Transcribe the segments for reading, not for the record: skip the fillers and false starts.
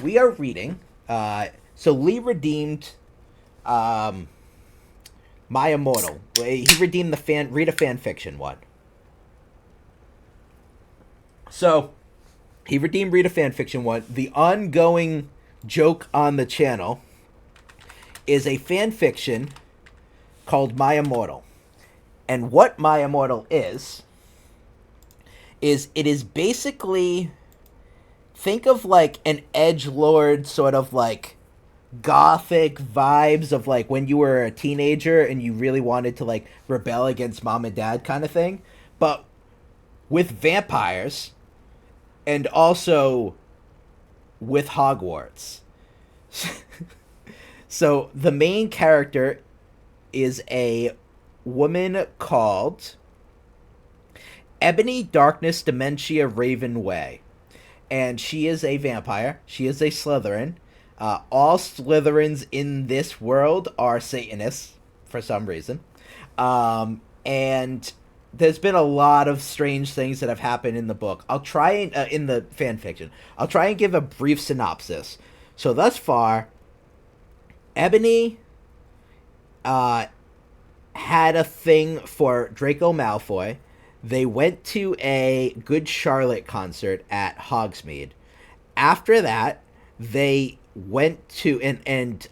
we are reading. So Lee redeemed um, My Immortal. He redeemed the read a fan fiction one. So he redeemed read a fan fiction one. The ongoing joke on the channel is a fan fiction called My Immortal. And what My Immortal is it is basically, think of like an edge lord sort of like gothic vibes of like when you were a teenager and you really wanted to like rebel against mom and dad kind of thing, but with vampires and also with Hogwarts. So the main character is a woman called Ebony Darkness Dementia Raven Way. And she is a vampire. She is a Slytherin. All Slytherins in this world are Satanists for some reason. And there's been a lot of strange things that have happened in the book. I'll try and in the fan fiction. I'll try and give a brief synopsis. So thus far, Ebony had a thing for Draco Malfoy. They went to a Good Charlotte concert at Hogsmeade. After that, they went to and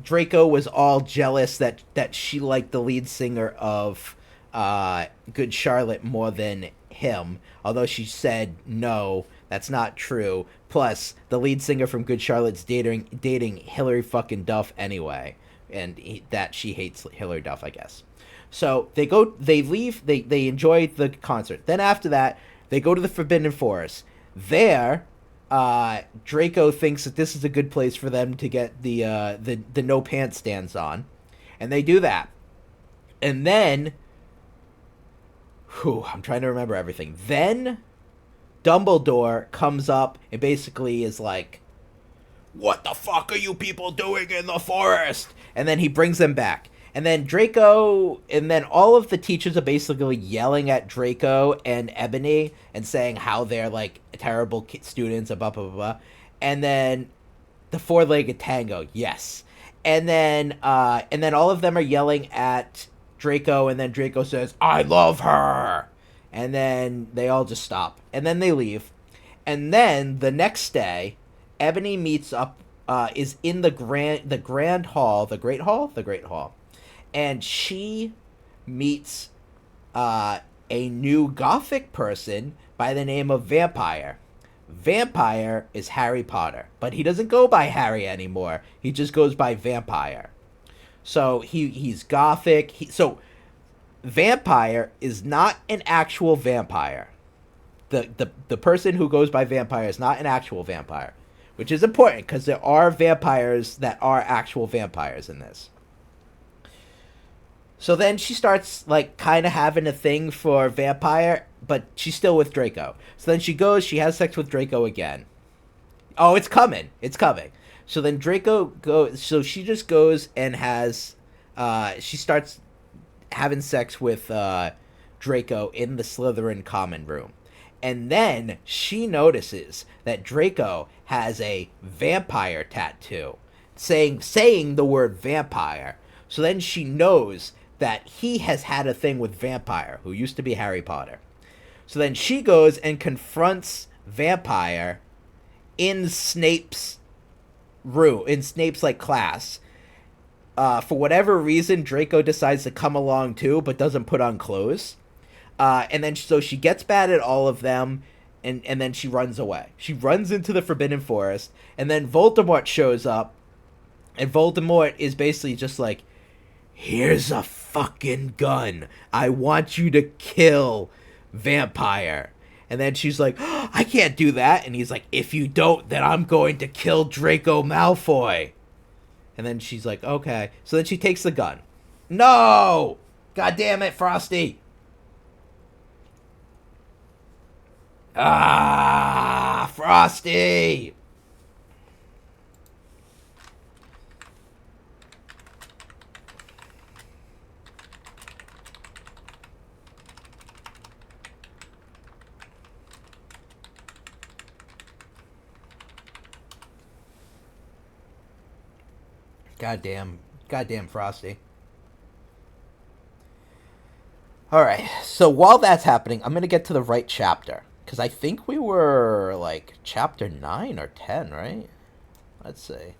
Draco was all jealous that she liked the lead singer of Good Charlotte more than him, although she said no, that's not true. Plus, the lead singer from Good Charlotte's dating Hillary fucking Duff anyway, and that she hates Hillary Duff, I guess. So they leave, they enjoy the concert. Then after that, they go to the Forbidden Forest. There, Draco thinks that this is a good place for them to get the no pants stance on, and they do that. And then, I'm trying to remember everything. Then, Dumbledore comes up and basically is like, "What the fuck are you people doing in the forest?" And then he brings them back. And then Draco, and then all of the teachers are basically yelling at Draco and Ebony and saying how they're like terrible students, blah, blah, blah, blah. And then the four-legged tango, yes. And then all of them are yelling at Draco, and then Draco says, "I love her." And then they all just stop. And then they leave. And then the next day, Ebony meets up, is in the Great Hall. And she meets a new gothic person by the name of Vampire. Vampire is Harry Potter, but he doesn't go by Harry anymore. He just goes by Vampire. So he's gothic. So Vampire is not an actual vampire. The person who goes by Vampire is not an actual vampire, which is important because there are vampires that are actual vampires in this. So then she starts, like, kind of having a thing for Vampire, but she's still with Draco. So then she has sex with Draco again. Oh, it's coming. It's coming. So then so she just goes and she starts having sex with Draco in the Slytherin common room. And then she notices that Draco has a vampire tattoo, saying the word vampire. So then she knows that he has had a thing with Vampire, who used to be Harry Potter. So then she goes and confronts Vampire in Snape's room, in Snape's like class. For whatever reason, Draco decides to come along too, but doesn't put on clothes. And then so she gets mad at all of them, and then she runs away. She runs into the Forbidden Forest, and then Voldemort shows up, and Voldemort is basically just like, "Here's a fucking gun. I want you to kill Vampire." And then she's like, "Oh, I can't do that." And he's like, "If you don't, then I'm going to kill Draco Malfoy." And then she's like, "Okay." So then she takes the gun. No! God damn it, Frosty. Ah, Frosty! Goddamn. Goddamn Frosty. Alright, so while that's happening, I'm gonna get to the right chapter. Because I think we were, like, chapter 9 or 10, right? Let's see.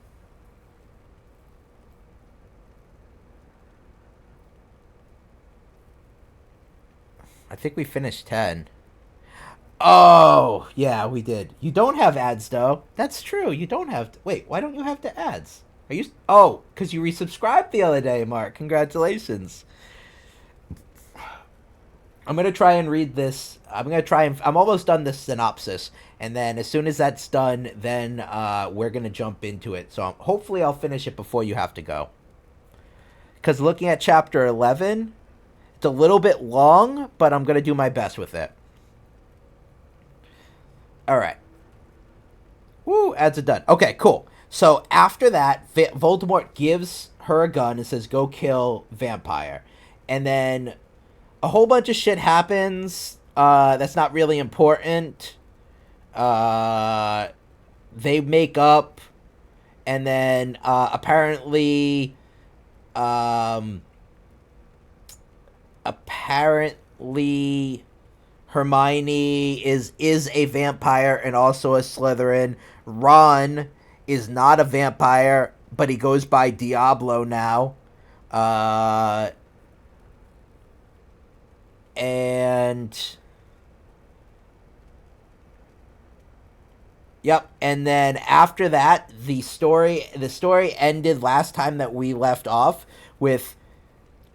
I think we finished 10. Oh, yeah, we did. You don't have ads, though. That's true. You don't have... Wait, why don't you have the ads? Are you... Oh, because you resubscribed the other day, Mark. Congratulations. I'm going to try and read this. I'm going to try and... I'm almost done this synopsis. And then as soon as that's done, then we're going to jump into it. So hopefully I'll finish it before you have to go. Because looking at chapter 11, it's a little bit long, but I'm going to do my best with it. All right. Woo, ads are done. Okay, cool. So after that, Voldemort gives her a gun and says, go kill Vampire. And then a whole bunch of shit happens that's not really important. They make up, and then apparently Hermione is a vampire and also a Slytherin. Ron is not a vampire, but he goes by Diablo now. And yep, and then after that, the story ended last time that we left off with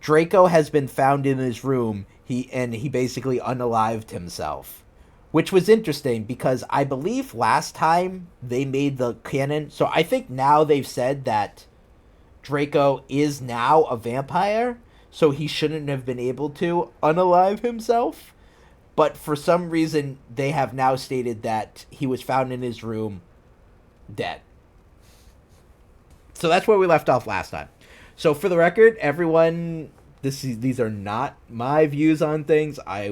Draco has been found in his room. He basically unalived himself, which was interesting because I believe last time they made the canon. So I think now they've said that Draco is now a vampire, so he shouldn't have been able to unalive himself. But for some reason, they have now stated that he was found in his room dead. So that's where we left off last time. So for the record, everyone, these are not my views on things. I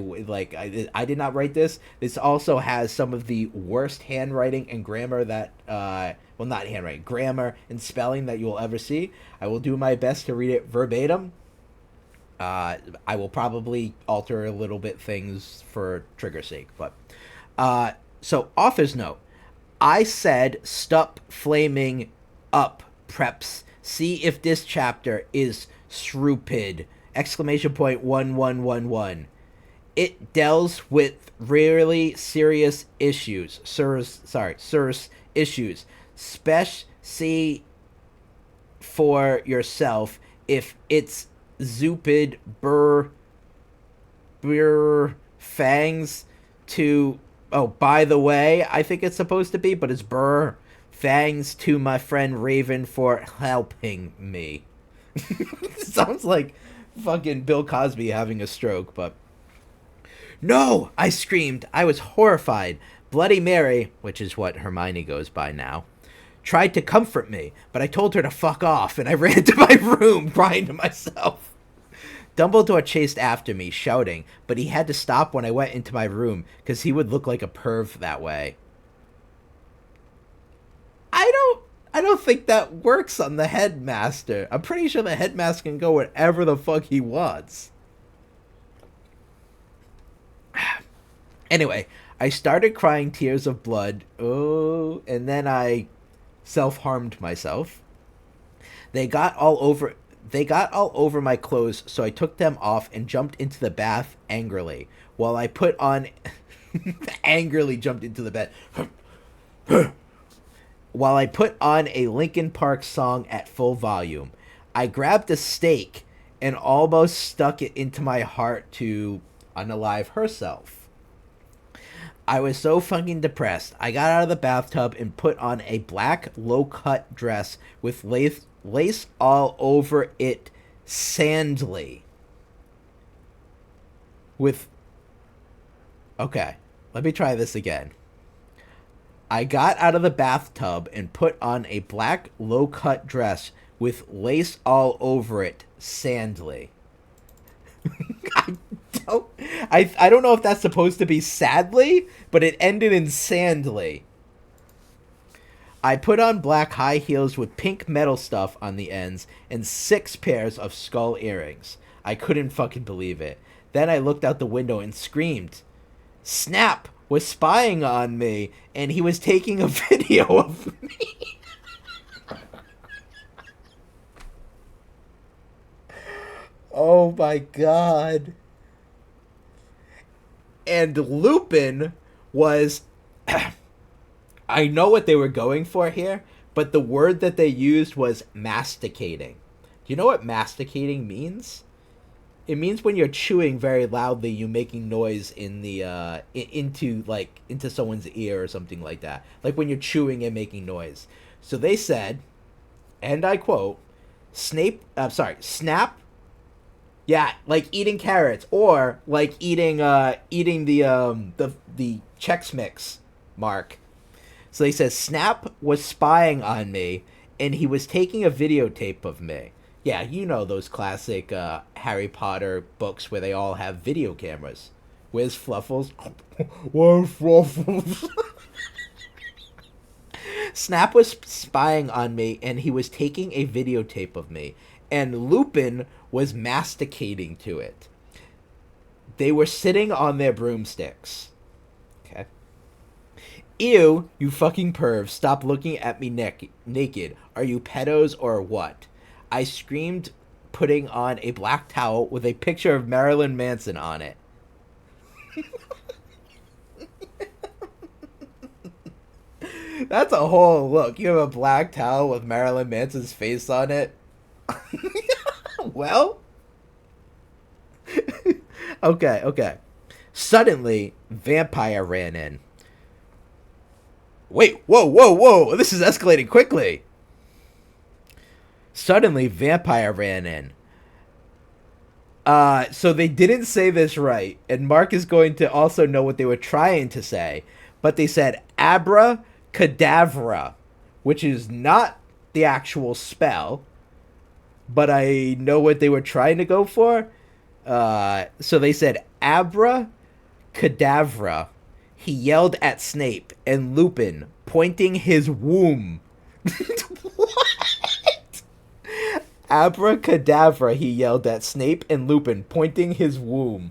did not write this. This also has some of the worst handwriting and grammar that well, not handwriting, grammar and spelling that you will ever see. I will do my best to read it verbatim. I will probably alter a little bit things for trigger's sake, but so author's note. I said stop flaming up, preps. See if this chapter is stupid! Exclamation point 1111. It deals with really serious issues. Serious issues. See for yourself if it's Zupid burr fangs to... Oh, by the way, I think it's supposed to be, but it's burr fangs to my friend Raven for helping me. Sounds like fucking Bill Cosby having a stroke, but... No! I screamed. I was horrified. Bloody Mary, which is what Hermione goes by now, tried to comfort me, but I told her to fuck off, and I ran to my room, crying to myself. Dumbledore chased after me, shouting, but he had to stop when I went into my room, because he would look like a perv that way. I don't think that works on the headmaster. I'm pretty sure the headmaster can go wherever the fuck he wants. Anyway, I started crying tears of blood. Oh, and then I self-harmed myself. They got all over my clothes, so I took them off and jumped into the bath angrily. While I put on... angrily jumped into the bed. While I put on a Linkin Park song at full volume. I grabbed a stake and almost stuck it into my heart to unalive herself. I was so fucking depressed. I got out of the bathtub and put on a black low-cut dress with lace all over it sandly. Okay, let me try this again. I got out of the bathtub and put on a black low-cut dress with lace all over it sandly. I don't know if that's supposed to be sadly, but it ended in sandly. I put on black high heels with pink metal stuff on the ends and 6 pairs of skull earrings. I couldn't fucking believe it. Then I looked out the window and screamed. Snap was spying on me, and he was taking a video of me. Oh my god. And Lupin was... I know what they were going for here, but the word that they used was masticating. Do you know what masticating means? It means when you're chewing very loudly, you making noise in the into someone's ear or something like that. Like when you're chewing and making noise. So they said, and I quote, Snap. Yeah, like eating carrots or like eating the Chex Mix, Mark. So they said Snap was spying on me, and he was taking a videotape of me. Yeah, you know those classic Harry Potter books where they all have video cameras. Where's Fluffles? Where's Fluffles? Snap was spying on me, and he was taking a videotape of me, and Lupin was masticating to it. They were sitting on their broomsticks. Okay. Ew, you fucking perv. Stop looking at me naked. Are you pedos or what? I screamed, putting on a black towel with a picture of Marilyn Manson on it. That's a whole look. You have a black towel with Marilyn Manson's face on it. Well, okay. Suddenly, Vampire ran in. Wait, whoa. This is escalating quickly. Suddenly, Vampire ran in. So they didn't say this right, and Mark is going to also know what they were trying to say, but they said abracadabra, which is not the actual spell, but I know what they were trying to go for. So they said abracadabra. He yelled at Snape and Lupin, pointing his womb. What? Abracadabra, he yelled at Snape and Lupin, pointing his womb.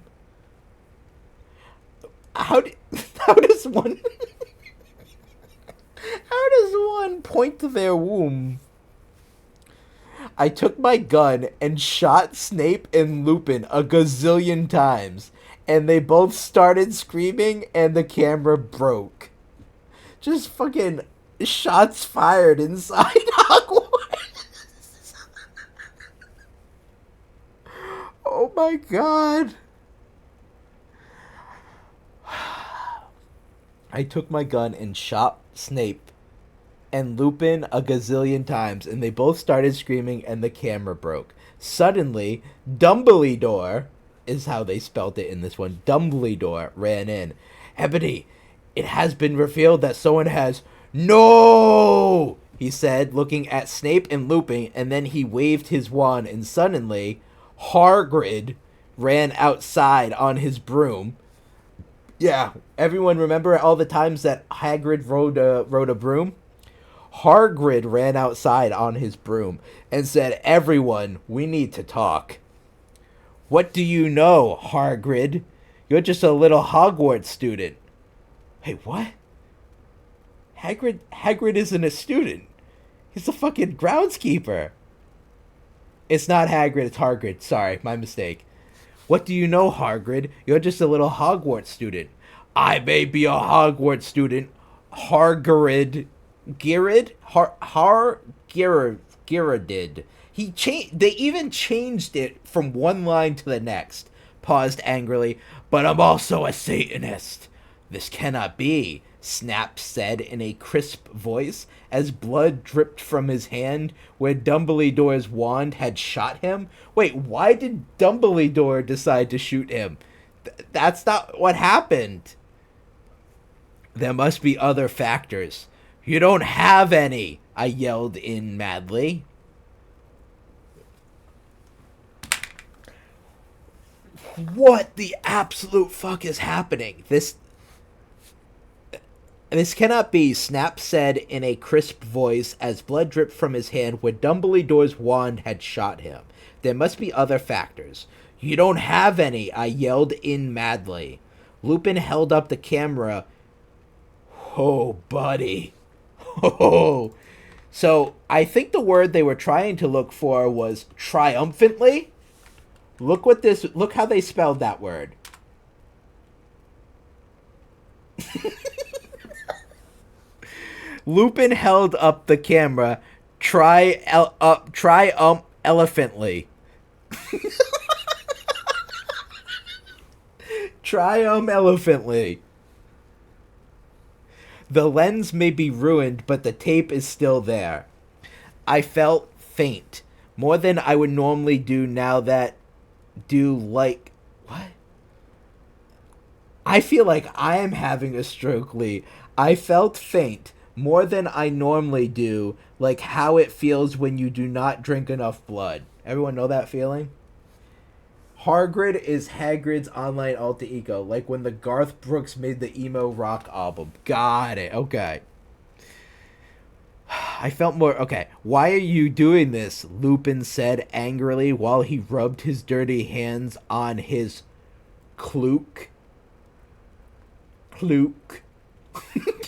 How does one... How does one point to their womb? I took my gun and shot Snape and Lupin a gazillion times, and they both started screaming and the camera broke. Just fucking shots fired inside Hogwarts. Oh my god. I took my gun and shot Snape and Lupin a gazillion times, and they both started screaming and the camera broke. Suddenly, Dumbledore, is how they spelt it in this one, Dumbledore ran in. Ebony, it has been revealed that someone has... No! He said, looking at Snape and Lupin, and then he waved his wand, and suddenly, Hagrid ran outside on his broom. Yeah, everyone remember all the times that Hagrid rode a broom? Hagrid ran outside on his broom and said, "Everyone, we need to talk." "What do you know, Hagrid? You're just a little Hogwarts student." Hey, what? Hagrid isn't a student. He's a fucking groundskeeper. It's not Hagrid, it's Hagrid. Sorry, my mistake. "What do you know, Hagrid? You're just a little Hogwarts student." "I may be a Hogwarts student, Hagrid." Giradid. They even changed it from one line to the next. Paused angrily. "But I'm also a Satanist." "This cannot be," Snap said in a crisp voice, as blood dripped from his hand where Dumbledore's wand had shot him. Wait, why did Dumbledore decide to shoot him? That's not what happened. "There must be other factors." "You don't have any," I yelled in madly. What the absolute fuck is happening? This cannot be, Snap said in a crisp voice as blood dripped from his hand where Dumbledore's wand had shot him. There must be other factors. You don't have any, I yelled in madly. Lupin held up the camera. Oh, buddy. Oh. So I think the word they were trying to look for was triumphantly. Look how they spelled that word. Lupin held up the camera triumphantly. Triumphantly. The lens may be ruined, but the tape is still there. I felt faint, more than I would normally do now that do like what? I feel like I am having a stroke, Lee. I felt faint, more than I normally do, like how it feels when you do not drink enough blood. Everyone know that feeling? Hagrid is Hagrid's online alter ego, like when the Garth Brooks made the emo rock album. Got it. Okay. I felt more... Okay. Why are you doing this? Lupin said angrily while he rubbed his dirty hands on his cloak. Cloak. Clook.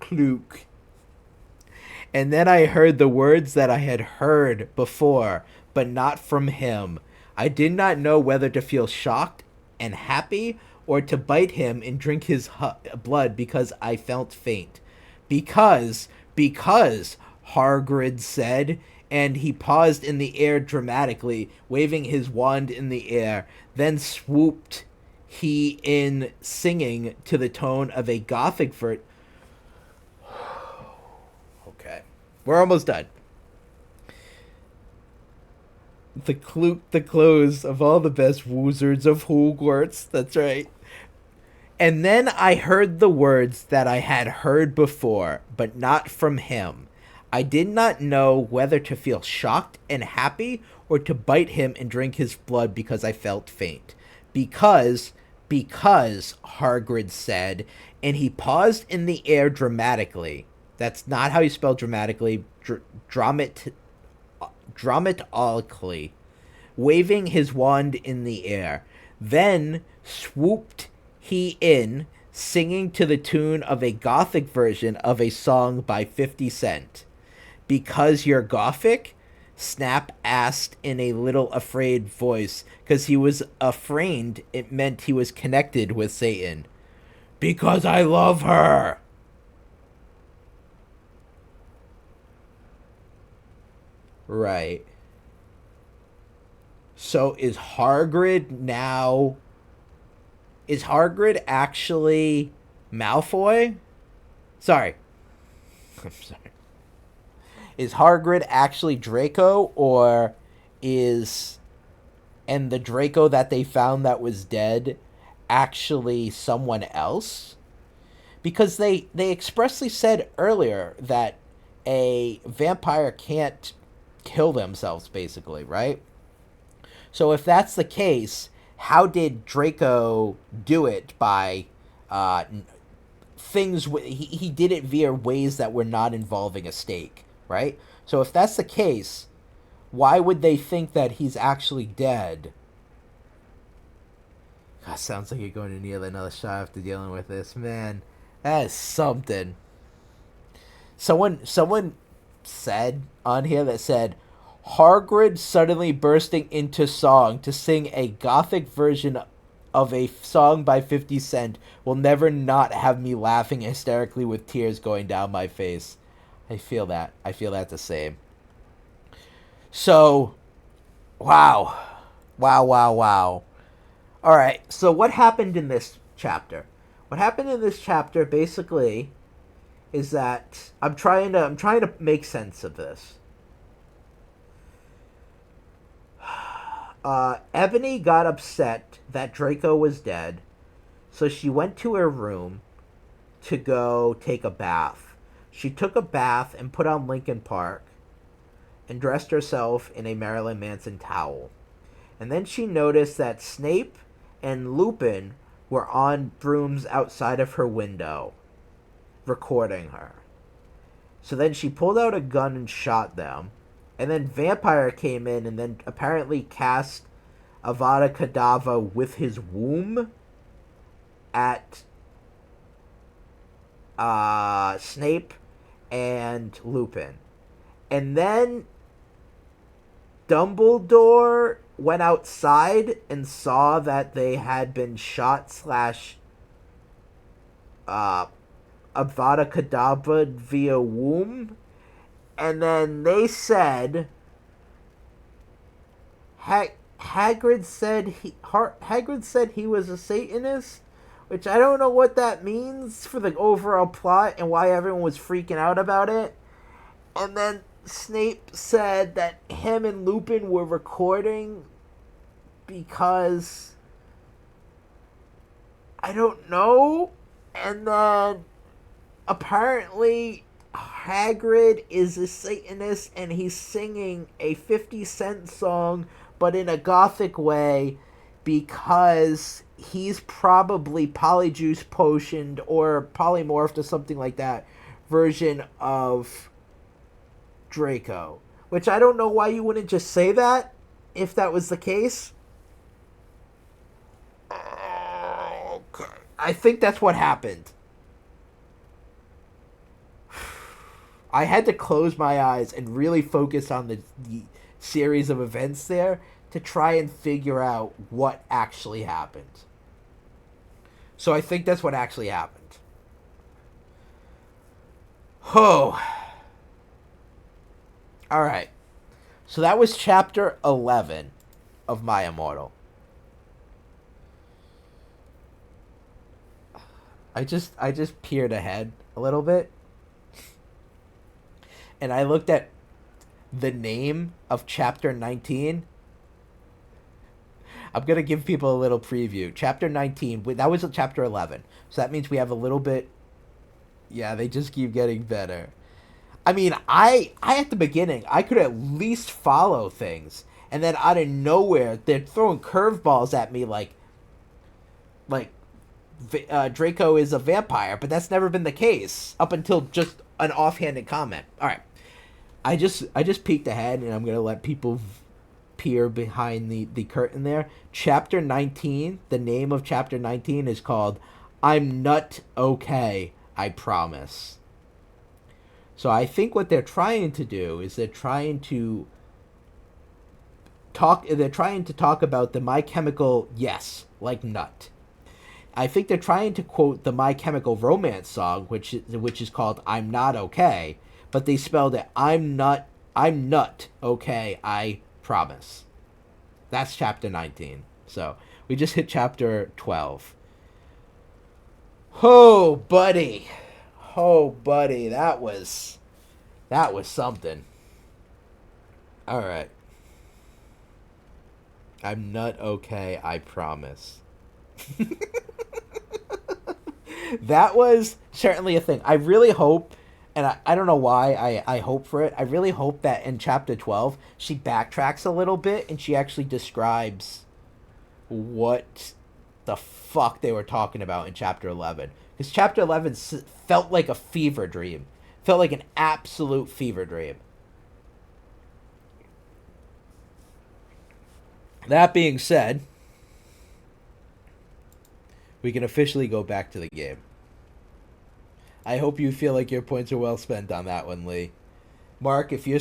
Cloak. And then I heard the words that I had heard before, but not from him. I did not know whether to feel shocked and happy or to bite him and drink his blood because I felt faint. Because, Hagrid said, and he paused in the air dramatically, waving his wand in the air. Then swooped he in, singing to the tone of a Gothic verse. Okay. We're almost done. The close of all the best wizards of Hogwarts. That's right. And then I heard the words that I had heard before, but not from him. I did not know whether to feel shocked and happy or to bite him and drink his blood because I felt faint. Because, Hagrid said, and he paused in the air dramatically. That's not how you spell dramatically. Dramatically. Waving his wand in the air. Then swooped he in, singing to the tune of a Gothic version of a song by 50 Cent. Because you're Gothic? Snap asked in a little afraid voice, because he was afraid it meant he was connected with Satan. Because I love her. Right. So is Hagrid actually Malfoy? Sorry. I'm sorry. Is Hagrid actually Draco, or is... And the Draco that they found that was dead actually someone else? Because they expressly said earlier that a vampire can't kill themselves, basically, right? So if that's the case, how did Draco do it? By things... He did it via ways that were not involving a stake, right? So if that's the case, why would they think that he's actually dead? God, sounds like you're going to need another shot after dealing with this, man. That is something. Someone said on here that said, Hagrid suddenly bursting into song to sing a Gothic version of a song by 50 Cent will never not have me laughing hysterically with tears going down my face. I feel that the same. So, wow. All right, so what happened in this chapter? What happened in this chapter basically is that I'm trying to make sense of this. Ebony got upset that Draco was dead, so she went to her room to go take a bath. She took a bath and put on Linkin Park and dressed herself in a Marilyn Manson towel. And then she noticed that Snape and Lupin were on brooms outside of her window, recording her. So then she pulled out a gun and shot them. And then Vampire came in and then apparently cast Avada Kedavra with his womb at Snape and Lupin. And then Dumbledore went outside and saw that they had been shot slash Avada Kedavra via womb. And then they said Hagrid said he was a Satanist, which I don't know what that means for the overall plot and why everyone was freaking out about it. And then Snape said that him and Lupin were recording because I don't know. And then apparently Hagrid is a Satanist and he's singing a 50 Cent song but in a gothic way because he's probably polyjuice potioned or polymorphed or something like that version of Draco. Which I don't know why you wouldn't just say that if that was the case. Okay. I think that's what happened. I had to close my eyes and really focus on the series of events there to try and figure out what actually happened. So I think that's what actually happened. Oh. Alright. So that was chapter 11 of My Immortal. I just peered ahead a little bit. And I looked at the name of chapter 19. I'm going to give people a little preview. Chapter 19, that was chapter 11. So that means we have a little bit. Yeah, they just keep getting better. I mean, I at the beginning, I could at least follow things. And then out of nowhere, they're throwing curveballs at me like Draco is a vampire. But that's never been the case up until just an offhanded comment. All right. I just peeked ahead, and I'm going to let people peer behind the curtain there. Chapter 19, the name of chapter 19 is called I'm Not Okay, I Promise. So I think what they're trying to do is they're trying to talk about the My Chemical Yes, like nut. I think they're trying to quote the My Chemical Romance song, which is called I'm Not Okay, but they spelled it I'm not okay, I promise. That's chapter 19. So we just hit chapter 12. Oh, buddy, that was something. All right. I'm not okay, I promise. That was certainly a thing. I really hope, and I don't know why I hope for it. I really hope that in chapter 12, she backtracks a little bit and she actually describes what the fuck they were talking about in chapter 11. Because chapter 11 felt like a fever dream. Felt like an absolute fever dream. That being said, we can officially go back to the game. I hope you feel like your points are well spent on that one, Lee. Mark, if you're